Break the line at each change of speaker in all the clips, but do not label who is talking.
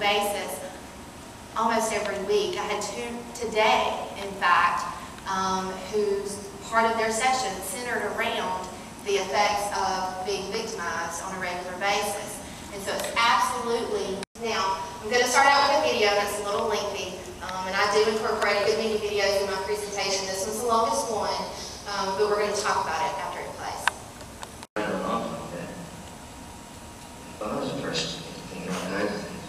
basis almost every week. I had two today, in fact, whose part of their session centered around the effects of being victimized on a regular basis. And so it's absolutely... Now, I'm going to start out with a video that's a little lengthy, and I do incorporate a good many videos in my presentation. This one's the longest one, but we're going to talk about it after it plays.
Well, I was the first thing all kinds of things.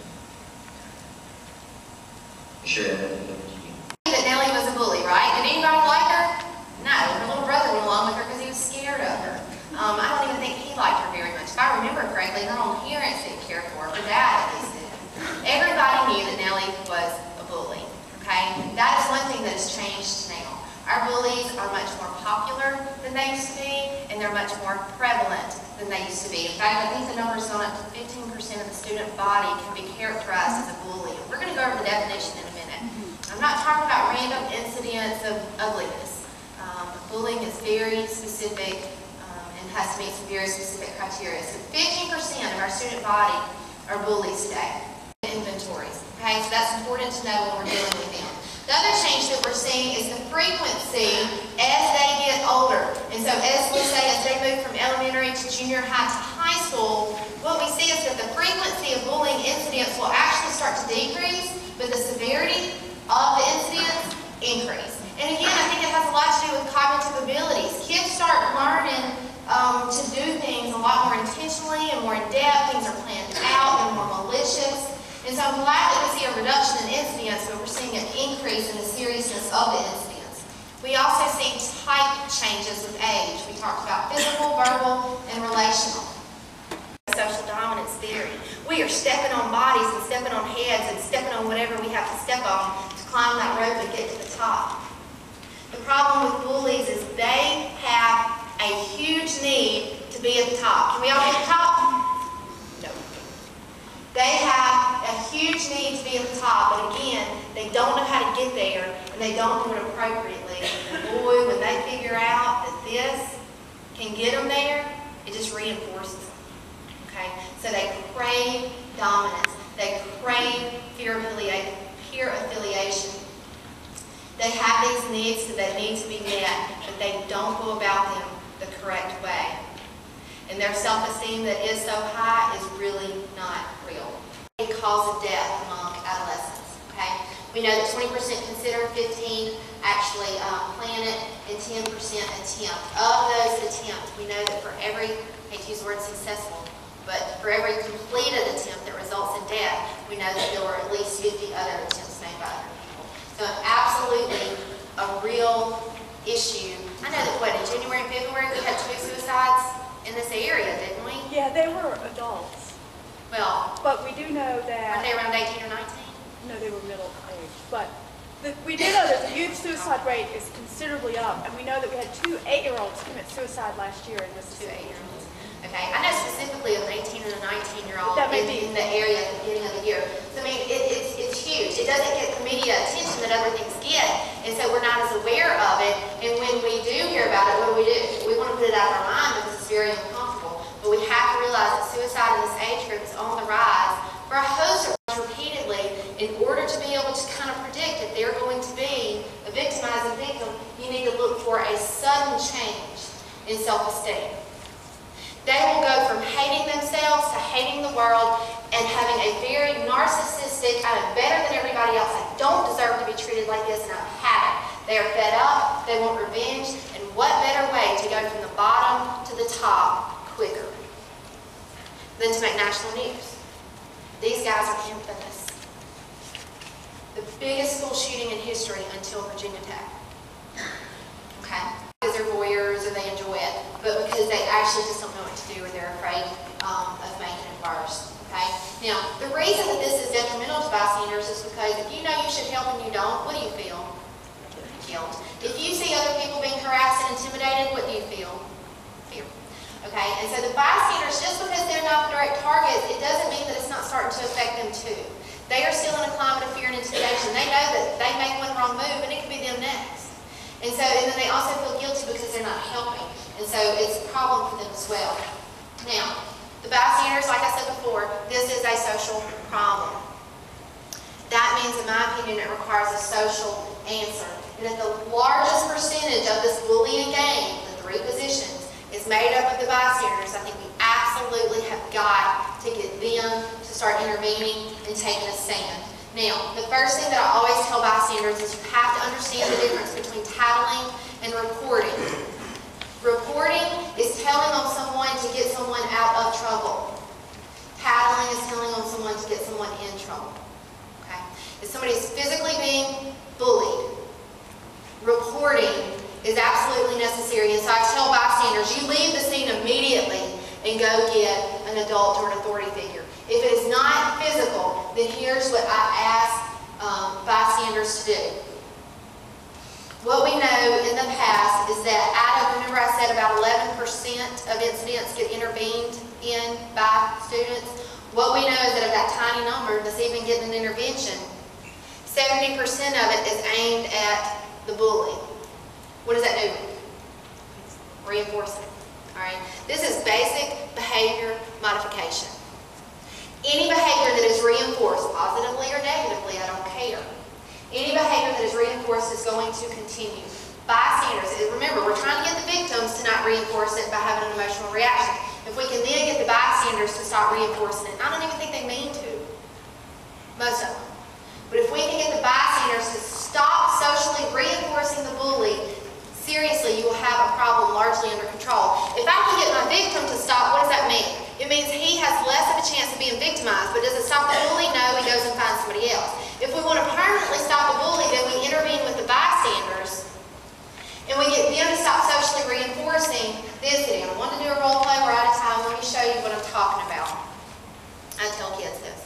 You sure that didn't happen to you?
That Nellie was a bully, right? Did anybody like her? No. Her little brother went along with her because he was scared of her. I don't even think he liked her very much. If I remember correctly, her own parents didn't care for her. Her dad at least did. Everybody knew that Nellie was a bully. Okay? That is one thing that has changed now. Our bullies are much more popular than they used to be, and they're much more prevalent than they used to be. In fact, I think the number's gone up to 15% of the student body can be characterized as a bully. We're going to go over the definition in a minute. I'm not talking about random incidents of ugliness. Bullying is very specific and has to meet some very specific criteria. So 15% of our student body are bullies today. Inventories. Okay, so that's important to know when we're dealing with them. The other change that we're seeing is the frequency as they get older. And so as we say, as they move from elementary to junior high to high school, what we see is that the frequency of bullying incidents will actually start to decrease, but the severity of the incidents increase. And again, I think it has a lot to do with cognitive abilities. Kids start learning to do things a lot more intentionally and more in depth. Things are planned out and more malicious. And so I'm glad that we see a reduction in incidents, but we're seeing an increase in the seriousness of the incidents. We also see type changes with age. We talked about physical, verbal, and relational. Social dominance theory. We are stepping on bodies and stepping on heads and stepping on whatever we have to step on to climb that rope and get to the top. The problem with bullies is they have a huge need to be at the top. Can we all be at the top? No. They have a huge need to be at the top, but again, they don't know how to get there, and they don't do it appropriately. And boy, when they figure out that this can get them there, it just reinforces them. Okay? So they crave dominance. They crave peer affiliation. They have these needs that need to be met, but they don't go about them the correct way. And their self-esteem that is so high is really not real. It causes death among adolescents. Okay? We know that 20% consider, 15% actually plan it, and 10% attempt. Of those attempts, we know that for every, I hate to use the word successful, but for every completed attempt that results in death, we know that there were at least 50 other attempts made by other people. So absolutely a real issue. I know that, what, in January and February we had 2 suicides in this area, didn't we?
Yeah, they were adults.
Well,
but we do know that...
Weren't they around 18 or 19?
No, they were middle age. But we do know that the youth suicide rate is considerably up, and we know that we had 2 8-year-olds commit suicide last year in Mississippi.
2 8-year-olds. Okay, I know specifically of an 18 and a 19-year-old in the area at the beginning of the year. So I mean, it's huge. It doesn't get the media attention that other things get, and so we're not as aware of it. And when we do hear about it, what do? We want to put it out of our mind because it's very uncomfortable. But we have to realize that suicide in this age group is on the rise for a host of reasons repeatedly. In order to be able to kind of predict that they're going to be a victimizing victim, you need to look for a sudden change in self-esteem. They will go from hating themselves to hating the world and having a very narcissistic, I'm better than everybody else, I don't deserve to be treated like this, and I'm having it. They are fed up, they want revenge, and what better way to go from the bottom to the top quicker than to make national news? These guys are infamous. The biggest school shooting in history until Virginia Tech. Okay? Because they're voyeurs or they enjoy it, but because they actually just don't know what to do or they're afraid of making it worse. Okay? Now, the reason that this is detrimental to bystanders is because if you know you should help and you don't, what do you feel? Guilt. If you see other people being harassed and intimidated, what do you feel? Fear. Okay? And so the bystanders, just because they're not the direct targets, it doesn't mean that it's not starting to affect them too. They are still in a climate of fear and intimidation. They know that they make one wrong move and it could be them next. And then they also feel guilty because they're not helping. And so it's a problem for them as well. Now, the bystanders, like I said before, this is a social problem. that means, in my opinion, it requires a social answer. And if the largest percentage of this bullying game, the 3 positions, is made up of the bystanders, I think we absolutely have got to get them to start intervening and taking a stand. Now, the first thing that I always tell bystanders is you have to understand the difference between tattling and reporting. Reporting is telling on someone to get someone out of trouble. Tattling is telling on someone to get someone in trouble. Okay? If somebody is physically being bullied, reporting is absolutely necessary. And so I tell bystanders, you leave the scene immediately and go get an adult or an authority figure. If it is not physical, then here's what I ask bystanders to do. What we know in the past is that remember I said about 11% of incidents get intervened in by students? What we know is that of that tiny number that's even getting an intervention, 70% of it is aimed at the bully. What does that do? Reinforcement. All right. This is basic behavior modification. Any behavior that is reinforced, positively or negatively, I don't care. Any behavior that is reinforced is going to continue. Bystanders, remember, we're trying to get the victims to not reinforce it by having an emotional reaction. If we can then get the bystanders to stop reinforcing it, I don't even think they mean to. Most of them. But if we can get the bystanders to stop socially reinforcing the bully, seriously, you will have a problem largely under control. If I can get my victim to stop, what does that mean? It means he has less of a chance of being victimized, but does it stop the bully? No, he goes and finds somebody else. If we want to permanently stop the bully, then we intervene with the bystanders, and we get them to stop socially reinforcing the incident. I want to do a role play, we're out of time. Let me show you what I'm talking about. I tell kids this.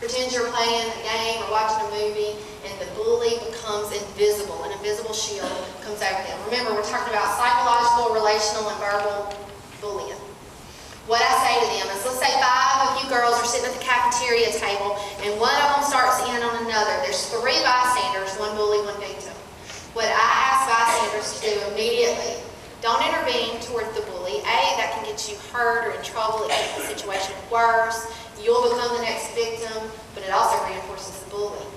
Pretend you're playing a game or watching a movie, and the bully becomes invisible. An invisible shield comes over them. Remember, we're talking about psychological, relational, and verbal bullying. What I say to them is, let's say 5 of you girls are sitting at the cafeteria table, and one of them starts in on another. There's 3 bystanders, 1 bully, 1 victim. What I ask bystanders to do immediately, don't intervene towards the bully. A, that can get you hurt or in trouble. It makes the situation worse. You'll become the next victim, but it also reinforces the bully.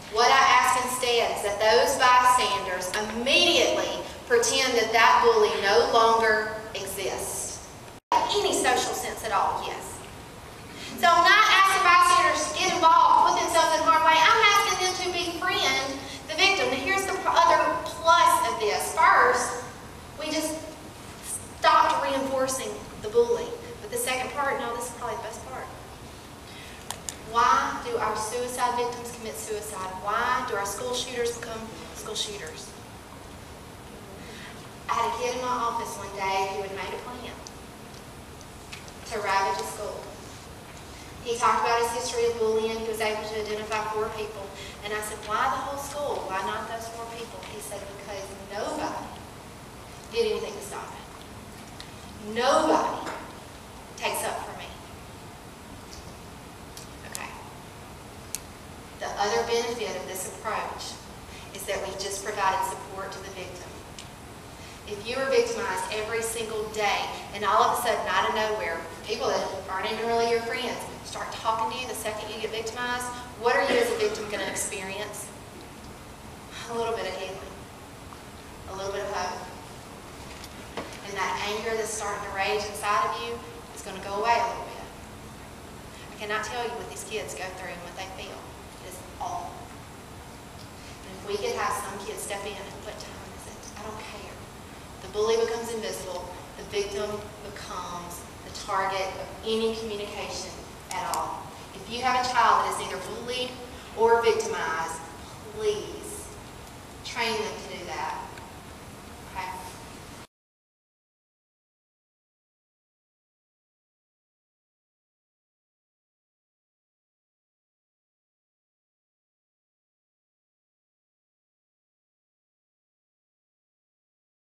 What I ask instead is that those bystanders immediately pretend that that bully no longer exists. Any social sense at all, yes. So I'm not asking bystanders to get involved, put themselves in harm's way. I'm asking them to befriend the victim. Now here's the other plus of this. First, we just stopped reinforcing the bully. But the second part, no, this is probably the best part. Why do our suicide victims commit suicide? Why do our school shooters become school shooters? I had a kid in my office one day who had made a plan to ravage a school. He talked about his history of bullying. He was able to identify 4 people. And I said, why the whole school? Why not those 4 people? He said, because nobody did anything to stop it. Nobody takes up for me. Okay. The other benefit of this approach is that we just provided support to the victim. If you are victimized every single day, and all of a sudden, out of nowhere, people that aren't even really your friends start talking to you the second you get victimized, what are you as a victim going to experience? A little bit of healing. A little bit of hope. And that anger that's starting to rage inside of you is going to go away a little bit. I cannot tell you what these kids go through and what they feel. It is awful. And if we could have some kids step in and what time is it? I don't care. The bully becomes invisible. The victim becomes the target of any communication at all. If you have a child that is either bullied or victimized, please train them to do that.